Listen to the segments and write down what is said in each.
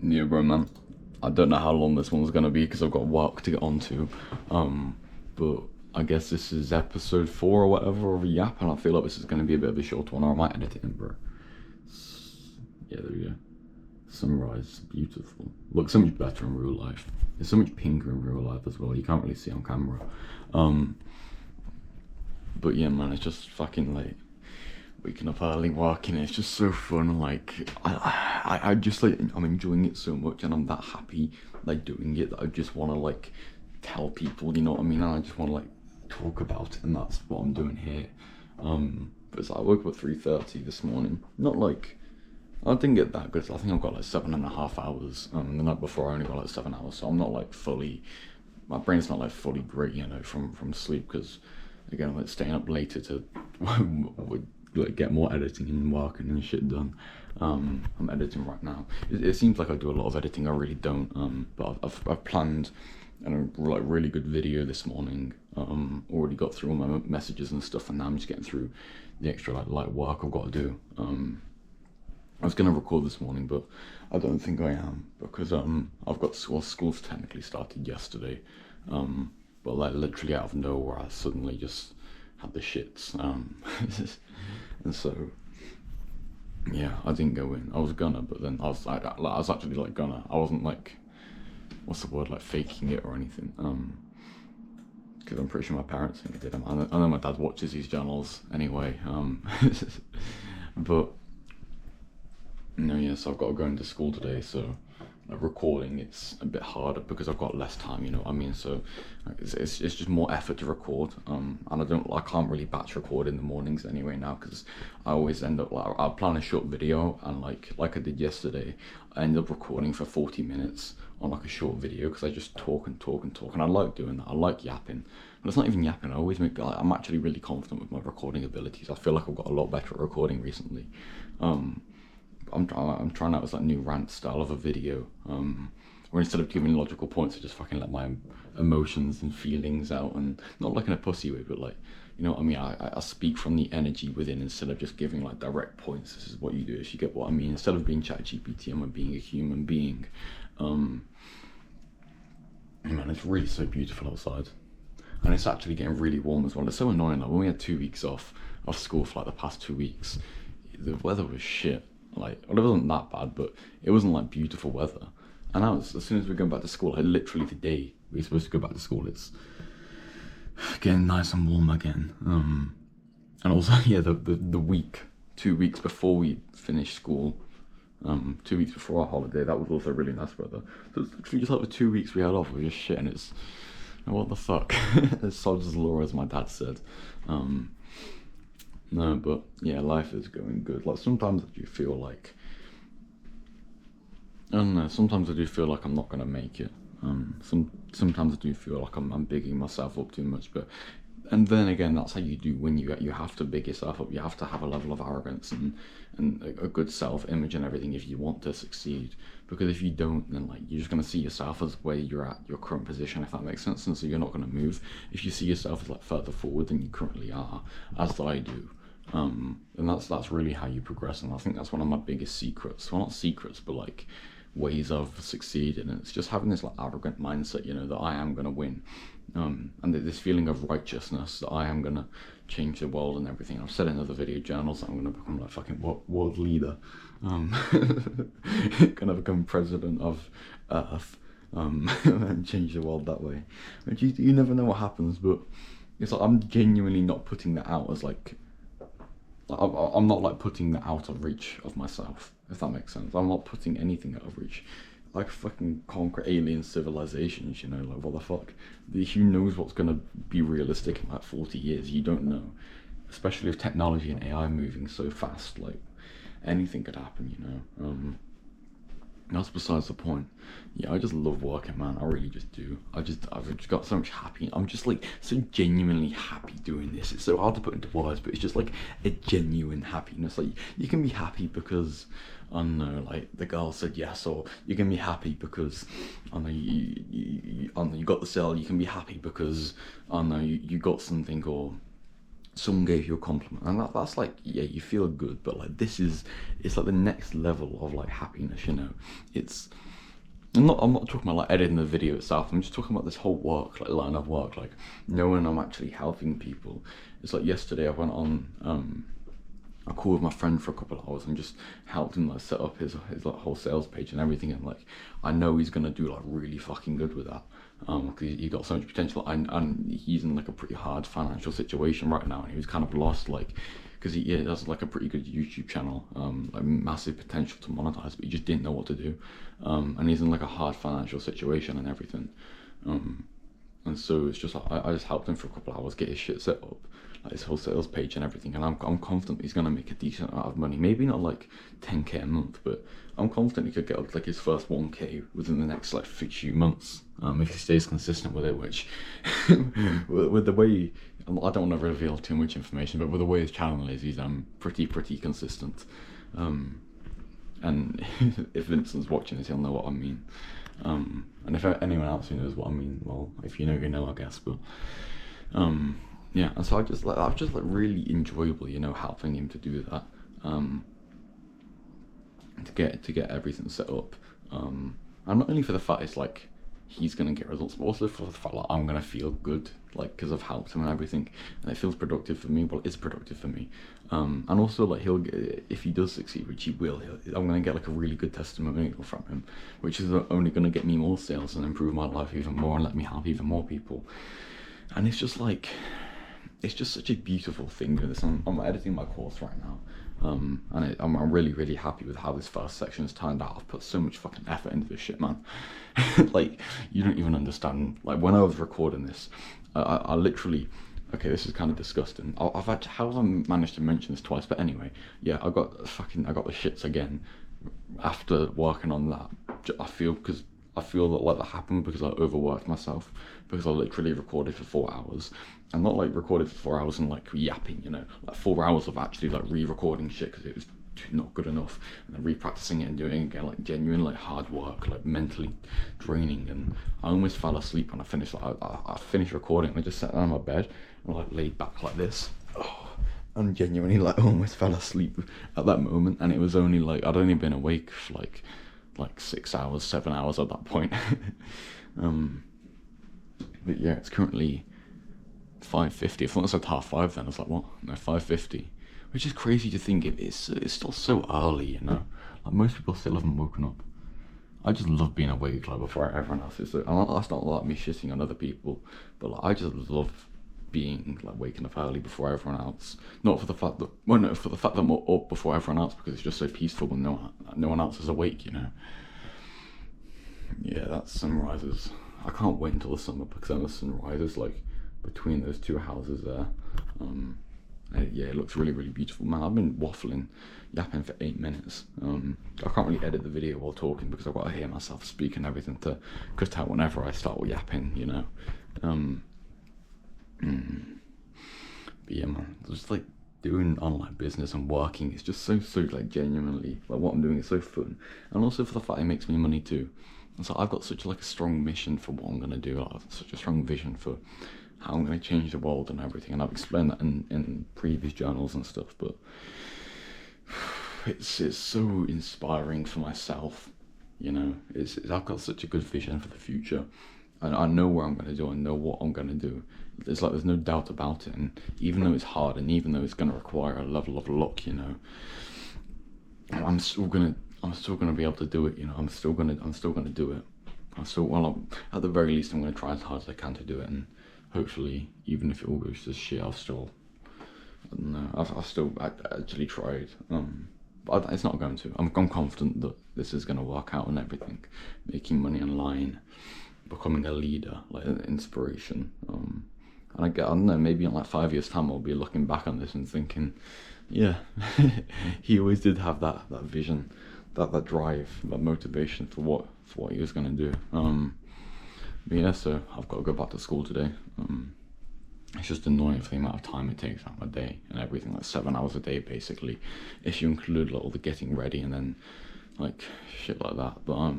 Yeah, bro, man. I don't know how long this one's gonna be because I've got work to get onto. But I guess this is episode 4 or whatever of a Yap, and I feel like this is gonna be a bit of a short one, or I might edit it in, bro. Yeah, there we go. Sunrise, beautiful. Looks so much better in real life. It's so much pinker in real life as well. You can't really see on camera. Um, but yeah, man, it's just fucking late. Waking up early, working, it's just so fun. Like I just like I'm enjoying it so much, and I'm that happy like doing it that I just want to like tell people, you know what I mean? And I just want to like talk about it, and that's what I'm doing here. But it's like I woke up at 3:30 this morning. Not like I didn't get that good. I think I've got like 7.5 hours. The night before I only got like 7 hours, so I'm not like fully. My brain's not like fully great, you know, from sleep because again, I'm like staying up later to like get more editing and working and shit done. I'm editing right now. It seems like I do a lot of editing. I really don't. But I've planned a like really good video this morning. Already got through all my messages and stuff, and now I'm just getting through the extra like light work I've got to do. I was gonna record this morning, but I don't think I am because I've got school's technically started yesterday, but like literally out of nowhere, I suddenly just had the shits, and so yeah, I didn't go in. I was gonna, but then I was actually like gonna. I wasn't like what's the word like faking it or anything. Because I'm pretty sure my parents think I did. I know my dad watches these channels anyway. But no, yeah, so I've got to go into school today, so like, recording it's a bit harder because I've got less time, you know what I mean? So it's just more effort to record, and I can't really batch record in the mornings anyway now because I always end up like I'll plan a short video and like I did yesterday, I end up recording for 40 minutes on like a short video because I just talk and talk and talk, and I like doing that. I like yapping, but it's not even yapping. I always make like, I'm actually really confident with my recording abilities. I feel like I've got a lot better at recording recently. I'm trying out this like new rant style of a video, where instead of giving logical points, I just fucking let my emotions and feelings out, and not like in a pussy way, but like, you know what I mean? I speak from the energy within instead of just giving like direct points. This is what you do. If you get what I mean, instead of being ChatGPT, I'm being a human being. Man, it's really so beautiful outside, and it's actually getting really warm as well. It's so annoying. Like when we had 2 weeks off school for like the past 2 weeks, the weather was shit. Like, well, it wasn't that bad, but it wasn't like beautiful weather. And now, as soon as we're going back to school, like literally today we're supposed to go back to school. It's getting nice and warm again. And also, yeah, the week, 2 weeks before we finished school, 2 weeks before our holiday, that was also really nice weather. So it's literally just like the 2 weeks we had off, we were just shit, and it's what the fuck. It's Sod's law, as my dad said. No, but yeah, life is going good. Like sometimes I do feel like I don't know. Sometimes I do feel like I'm not gonna make it. Sometimes I do feel like I'm bigging myself up too much. But and then again, that's how you do when you have to big yourself up. You have to have a level of arrogance and a good self image and everything if you want to succeed. Because if you don't, then like you're just gonna see yourself as where you're at your current position, if that makes sense. And so you're not gonna move. If you see yourself as like further forward than you currently are, as I do. And that's really how you progress, and I think that's one of my biggest secrets. Well, not secrets, but like ways I've succeeded, and it's just having this like arrogant mindset, you know, that I am gonna win, and this feeling of righteousness that I am gonna change the world and everything. I've said in other video journals that I'm gonna become like fucking world leader, gonna become president of Earth, and change the world that way. But you never know what happens, but it's like I'm genuinely not putting that out as like I'm not like putting that out of reach of myself, if that makes sense. I'm not putting anything out of reach. Like fucking conquer alien civilizations, you know, like what the fuck? Who knows what's gonna be realistic in like 40 years? You don't know. Especially with technology and AI moving so fast, like anything could happen, you know. That's besides the point. Yeah, I just love working, man. I really just do. I've just got so much happy. I'm just like so genuinely happy doing this. It's so hard to put into words, but it's just like a genuine happiness. Like you can be happy because I don't know, like the girl said yes, or you can be happy because I don't know I don't know, you got the sale. You can be happy because I don't know you got something, or someone gave you a compliment, and that's like, yeah, you feel good, but like it's like the next level of like happiness, you know. It's I'm not talking about like editing the video itself. I'm just talking about this whole work, like line of work, like knowing I'm actually helping people. It's like yesterday I went on a call with my friend for a couple of hours and just helped him like set up his like whole sales page and everything, and like I know he's gonna do like really fucking good with that, because he got so much potential, and he's in like a pretty hard financial situation right now, and he was kind of lost, like, because he has like a pretty good YouTube channel, like massive potential to monetize, but he just didn't know what to do, and he's in like a hard financial situation and everything, and so it's just like I just helped him for a couple of hours get his shit set up, like his whole sales page and everything, and I'm confident he's gonna make a decent amount of money. Maybe not like 10k a month, but I'm confident he could get like his first 1k within the next like few months, if he stays consistent with it. Which, with the way, I don't want to reveal too much information, but with the way his channel is, he's pretty consistent. And if Vincent's watching this, he'll know what I mean. And if anyone else who knows what I mean, well, if you know, you know, I guess. But yeah, and so I was just like really enjoyable, you know, helping him to do that, to get everything set up, and not only for the fact it's like he's gonna get results, but also for the fact like I'm gonna feel good, like, because I've helped him and everything, and it feels productive for me. Well, it's productive for me, and also like he'll get, if he does succeed, which he will, I'm gonna get like a really good testimonial from him, which is only gonna get me more sales and improve my life even more and let me help even more people. And it's just like, it's just such a beautiful thing doing this. I'm editing my course right now, and I'm really happy with how this first section has turned out. I've put so much fucking effort into this shit, man. Like, you don't even understand. Like, when I was recording this, I literally, okay, this is kind of disgusting. How have I managed to mention this twice? But anyway, yeah, I got the shits again after working on that. I feel that like that happened because I overworked myself, because I literally recorded for 4 hours, and not like recorded for 4 hours and like yapping, you know, like 4 hours of actually like re-recording shit because it was not good enough, and then re-practicing it and doing it again, like genuine like hard work, like mentally draining. And I almost fell asleep when I finished. Like, I finished recording and I just sat down on my bed and like laid back like this, and genuinely like almost fell asleep at that moment. And it was only like I'd only been awake for like 6 hours, 7 hours at that point. But yeah, it's currently 5:50. I thought it said 5:30 then. I was like, what? No, 5:50. Which is crazy to think it's still so early, you know? Like, most people still haven't woken up. I just love being awake like before everyone else is. So, and that's not like me shitting on other people, but like, I just love being like waking up early before everyone else. Not for the fact that, well, no, for the fact that I'm up before everyone else, because it's just so peaceful when no one else is awake, you know? Yeah, that sunrises. I can't wait until the summer, because then the sun rises like between those two houses there. Yeah, it looks really beautiful, man. I've been yapping for 8 minutes. I can't really edit the video while talking because I've got to hear myself speak and everything to cut out whenever I start yapping, you know. But yeah, man, just like doing online business and working, it's just so like genuinely, like what I'm doing is so fun, and also for the fact it makes me money too. And so I've got such like a strong mission for what I'm gonna do. I have such a strong vision for how I'm going to change the world and everything, and I've explained that in previous journals and stuff, but it's so inspiring for myself, you know. I've got such a good vision for the future, and I know where I'm going to do, I know what I'm going to do. It's like there's no doubt about it, and even though it's hard, and even though it's going to require a level of luck, you know, I'm still gonna be able to do it, you know. I'm still gonna do it. At the very least, I'm gonna try as hard as I can to do it, and hopefully, even if it all goes to shit, I've still actually tried. But it's not going to. I'm confident that this is going to work out and everything. Making money online, becoming a leader, like an inspiration. And I don't know, maybe in like 5 years' time, I'll be looking back on this and thinking, yeah, he always did have that vision, that drive, that motivation for what he was going to do. But yeah, so I've got to go back to school today. It's just annoying for the amount of time it takes out of my day and everything, like 7 hours a day basically, if you include like all the getting ready and then like shit like that. But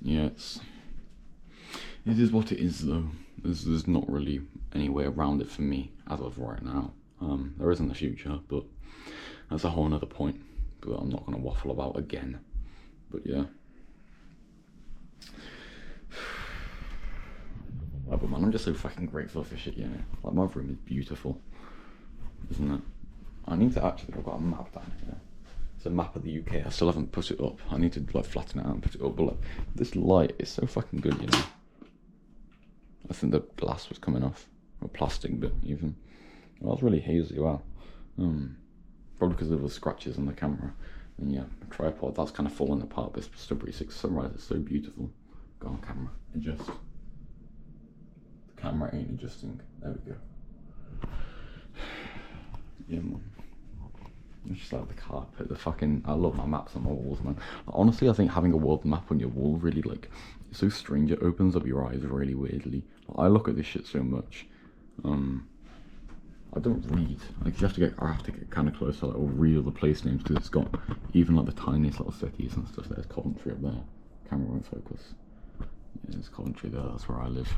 yeah, it is what it is though. there's not really any way around it for me as of right now. There is in the future, but that's a whole nother point. But I'm not gonna waffle about again. But yeah. But man, I'm just so fucking grateful for shit, you know. Like, my room is beautiful, isn't it? I need to actually, I've got a map down here. It's a map of the UK. I still haven't put it up. I need to like flatten it out and put it up. But like, this light is so fucking good, you know. I think the glass was coming off, or plastic bit even. Well, it's really hazy. Wow. Probably because of the scratches on the camera. And yeah, the tripod, that's kind of falling apart. But it's still pretty sick. Sunrise is so beautiful. Go on, camera, adjust. The camera ain't adjusting. There we go. Yeah, man. It's just like the carpet, the fucking, I love my maps on my walls, man. Honestly, I think having a world map on your wall really, like, it's so strange. It opens up your eyes really weirdly. I look at this shit so much. I don't read. Like, I have to get kind of close to like, or read all the place names, because it's got even like the tiniest little cities and stuff. There's Coventry up there. Camera won't focus. Yeah, there's Coventry there. That's where I live.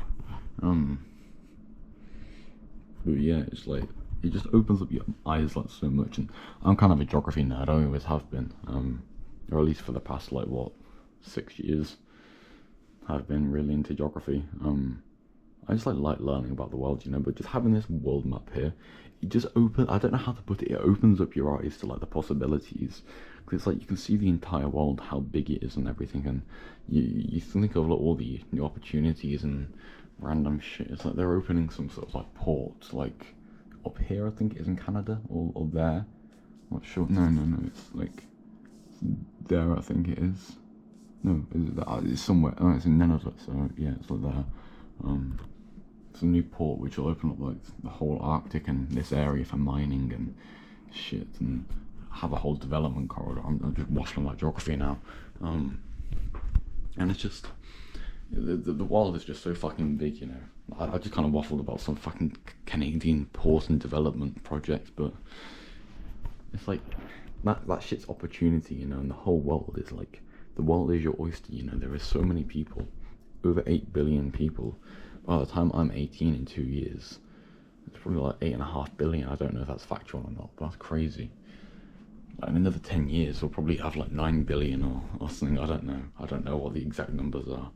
But yeah, it's like, it just opens up your eyes like so much. And I'm kind of a geography nerd. I always have been. Or at least for the past like what, 6 years, I've been really into geography. I just like learning about the world, you know. But just having this world map here, it just I don't know how to put it. It opens up your eyes to like the possibilities, because it's like you can see the entire world, how big it is and everything, and you think of like all the new opportunities and random shit. It's like they're opening some sort of like port, like up here, I think it is in Canada, or there. I'm not sure. No, it's like there, I think it is. No, it's somewhere. Oh, it's in Nunavut, so yeah, it's like there. It's a new port which will open up like the whole Arctic and this area for mining and shit, and have a whole development corridor. I'm just waffling about geography now. And it's just, the world is just so fucking big, you know. I just kind of waffled about some fucking Canadian port and development project, but it's like, that shit's opportunity, you know, and the whole world is like, the world is your oyster, you know. There are so many people, over 8 billion people. By the time I'm 18 in 2 years, it's probably like 8.5 billion. I don't know if that's factual or not, but that's crazy. Like in another 10 years, we'll probably have like 9 billion or something. I don't know what the exact numbers are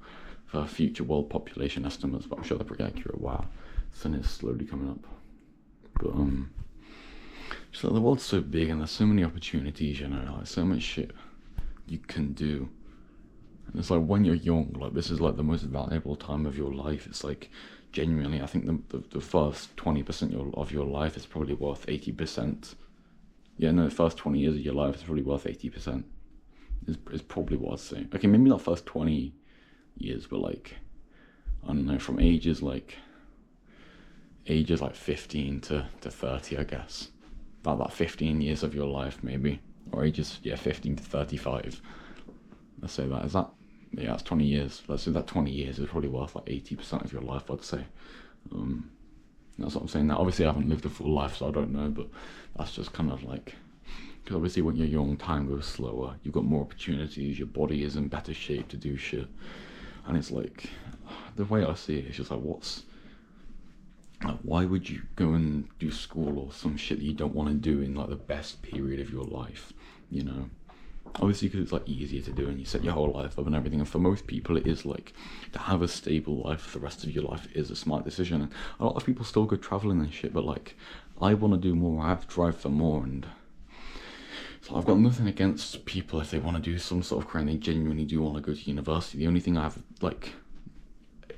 for future world population estimates, but I'm sure they're pretty accurate. Wow, the sun is slowly coming up. But just like the world's so big and there's so many opportunities, you know, like so much shit you can do. And it's like when you're young, like this is like the most valuable time of your life. It's like genuinely, I think the first 20% of your life is probably worth 80%. Yeah, no, the first 20 years of your life is probably worth 80%. Is probably what I'd say. Okay, maybe not first 20 years, but like, I don't know, from ages like 15 to 30, I guess. About that 15 years of your life, maybe. Or ages, yeah, 15 to 35. Let's say that. Is that? Yeah, that's 20 years. Let's say that 20 years is probably worth like 80% of your life, I'd say. That's what I'm saying. Now, obviously, I haven't lived a full life, so I don't know, but that's just kind of like, because obviously when you're young, time goes slower. You've got more opportunities. Your body is in better shape to do shit. And it's like, the way I see it, it's just like, why would you go and do school or some shit that you don't want to do in like the best period of your life, you know? Obviously, because it's like easier to do and you set your whole life up and everything, and for most people it is like, to have a stable life for the rest of your life is a smart decision. And a lot of people still go traveling and shit, but like, I want to do more, I have to drive for more. And so I've got nothing against people if they want to do some sort of crime, they genuinely do want to go to university. The only thing I have like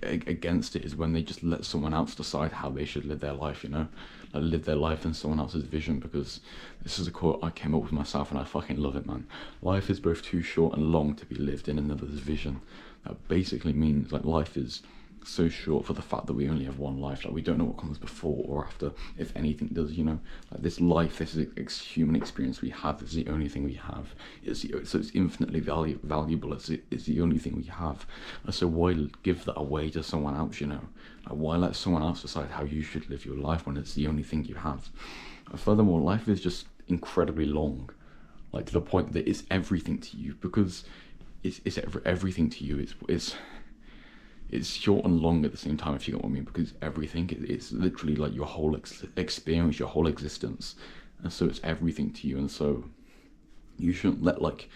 against it is when they just let someone else decide how they should live their life, you know, like live their life in someone else's vision. Because this is a quote I came up with myself and I fucking love it, man. Life is both too short and long to be lived in another's vision. That basically means like life is so short for the fact that we only have one life. Like, we don't know what comes before or after, if anything does, you know. Like, this life, this human experience we have is the only thing we have. So it's infinitely valuable. It's the only thing we have. And so why give that away to someone else, you know? Like, why let someone else decide how you should live your life when it's the only thing you have? And furthermore, life is just incredibly long, like to the point that it's everything to you, because it's everything to you. it's short and long at the same time, if you get what I mean, because everything, it's literally like your whole experience, your whole existence, and so it's everything to you. And so you shouldn't let like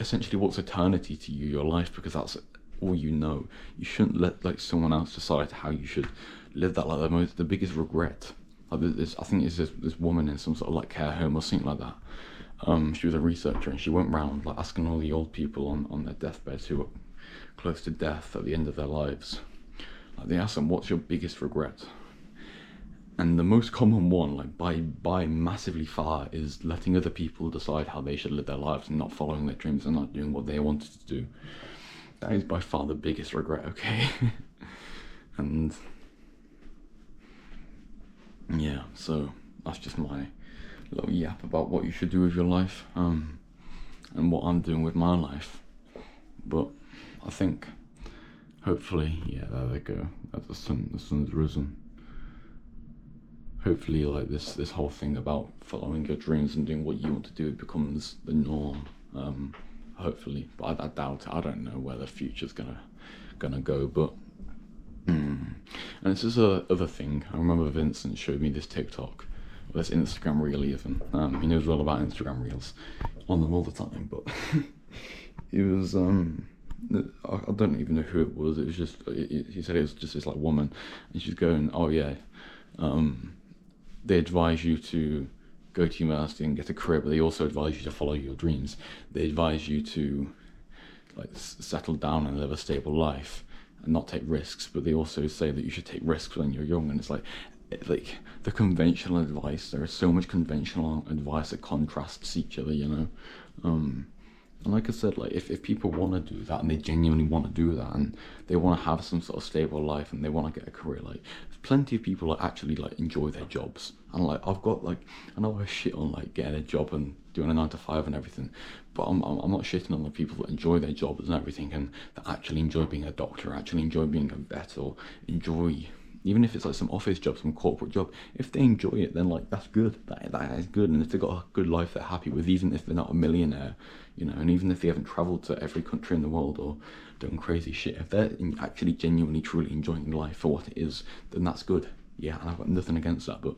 essentially what's eternity to you, your life, because that's all you know. You shouldn't let like someone else decide how you should live that. Like the biggest regret, like I think it's this woman in some sort of like care home or something like that. She was a researcher, and she went round like asking all the old people on their deathbeds who were close to death at the end of their lives. Like they asked them, "What's your biggest regret?" And the most common one, like by massively far, is letting other people decide how they should live their lives and not following their dreams and not doing what they wanted to do. That is by far the biggest regret, okay? And yeah, so that's just my little yap about what you should do with your life, and what I'm doing with my life. But I think, hopefully, yeah, there they go. The sun's risen. Hopefully, like this whole thing about following your dreams and doing what you want to do becomes the norm. Hopefully, but I doubt it. I don't know where the future's gonna go. But and this is a other thing. I remember Vincent showed me this TikTok, or this Instagram reel even. He knows all about Instagram reels, on them all the time. But it was I don't even know who it was. It was just he said it was just this like woman, and she's going, "Oh yeah, they advise you to go to university and get a career, but they also advise you to follow your dreams. They advise you to like settle down and live a stable life and not take risks, but they also say that you should take risks when you're young." And it's like the conventional advice. There is so much conventional advice that contrasts each other, you know. And like I said, like if people want to do that and they genuinely want to do that and they want to have some sort of stable life and they want to get a career, like plenty of people that actually like enjoy their jobs. And like I've got like, I know I shit on like getting a job and doing a 9 to 5 and everything, but I'm not shitting on the people that enjoy their jobs and everything and that actually enjoy being a doctor, actually enjoy being a vet, or enjoy, even if it's like some office job, some corporate job, if they enjoy it, then like that's good. That is good. And if they've got a good life they're happy with, even if they're not a millionaire, you know, and even if they haven't traveled to every country in the world or done crazy shit, if they're actually genuinely truly enjoying life for what it is, then that's good. Yeah, and I've got nothing against that. But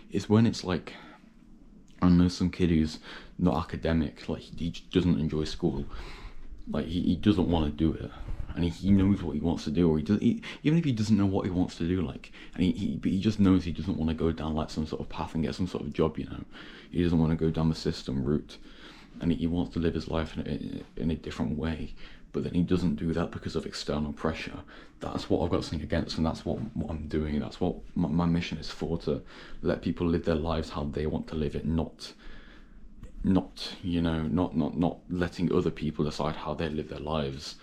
it's when it's like, I know some kid who's not academic, like he doesn't enjoy school, like he doesn't want to do it, and he knows what he wants to do, or even if he doesn't know what he wants to do, like, and he just knows he doesn't want to go down like some sort of path and get some sort of job, you know. He doesn't want to go down the system route, and he wants to live his life in a different way, but then he doesn't do that because of external pressure. That's what I've got something against, and that's what I'm doing. That's what my mission is for, to let people live their lives how they want to live it, not you know, not letting other people decide how they live their lives,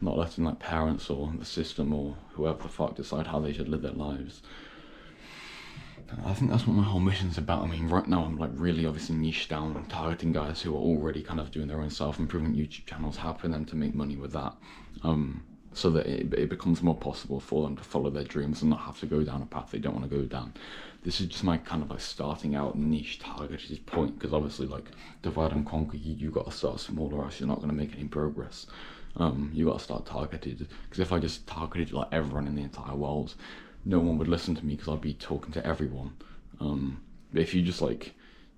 not letting like parents or the system or whoever the fuck decide how they should live their lives. I think that's what my whole mission's about. I mean, right now I'm like really obviously niche down, targeting guys who are already kind of doing their own self-improvement YouTube channels, helping them to make money with that, so that it becomes more possible for them to follow their dreams and not have to go down a path they don't want to go down. This is just my kind of like starting out niche targeted point, because obviously like divide and conquer, you got to start small or else you're not going to make any progress. You got to start targeted, because if I just targeted like everyone in the entire world, no one would listen to me because I'd be talking to everyone. But if you just like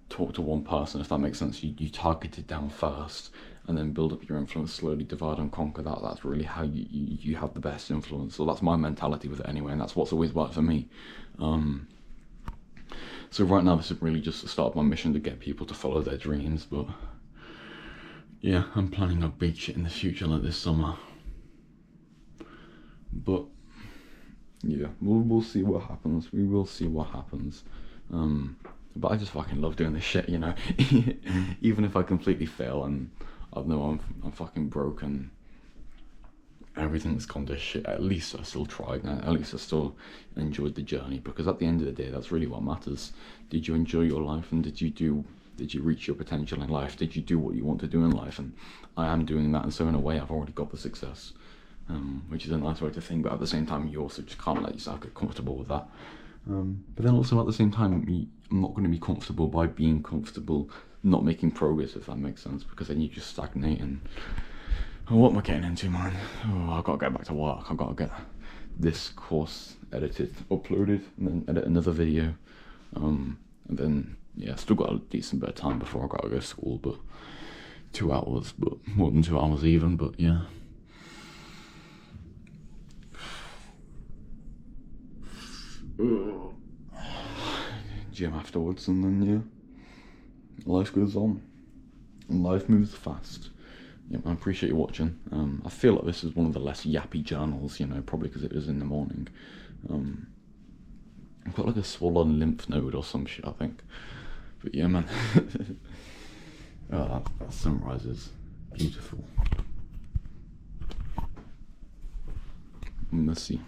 talk to one person, if that makes sense, you target it down first and then build up your influence slowly, divide and conquer. That's really how you have the best influence. So that's my mentality with it anyway, and that's what's always worked for me. So right now this is really just the start of my mission to get people to follow their dreams, but yeah, I'm planning on big shit in the future like this summer. But yeah, we'll see what happens. We will see what happens. But I just fucking love doing this shit, you know. Even if I completely fail and I know I'm fucking broken, everything's gone to shit, at least I still tried, and at least I still enjoyed the journey, because at the end of the day, that's really what matters. Did you enjoy your life, and did you reach your potential in life? Did you do what you want to do in life? And I am doing that, and so in a way I've already got the success, which is a nice way to think, but at the same time you also just can't let yourself get comfortable with that. But then also at the same time, I'm not going to be comfortable by being comfortable not making progress, if that makes sense, because then you just stagnate, and What am I getting into, man? Oh, I've got to get back to work. I've got to get this course edited, uploaded, and then edit another video. And then, yeah, still got a decent bit of time before I got to go to school, but 2 hours, but more than 2 hours even, but yeah. Gym afterwards, and then, yeah, life goes on. And life moves fast. Yeah, I appreciate you watching. I feel like this is one of the less yappy journals, you know, probably because it is in the morning. I've got like a swollen lymph node or some shit, I think. But yeah, man. Oh, that sunrise is beautiful. Let's see.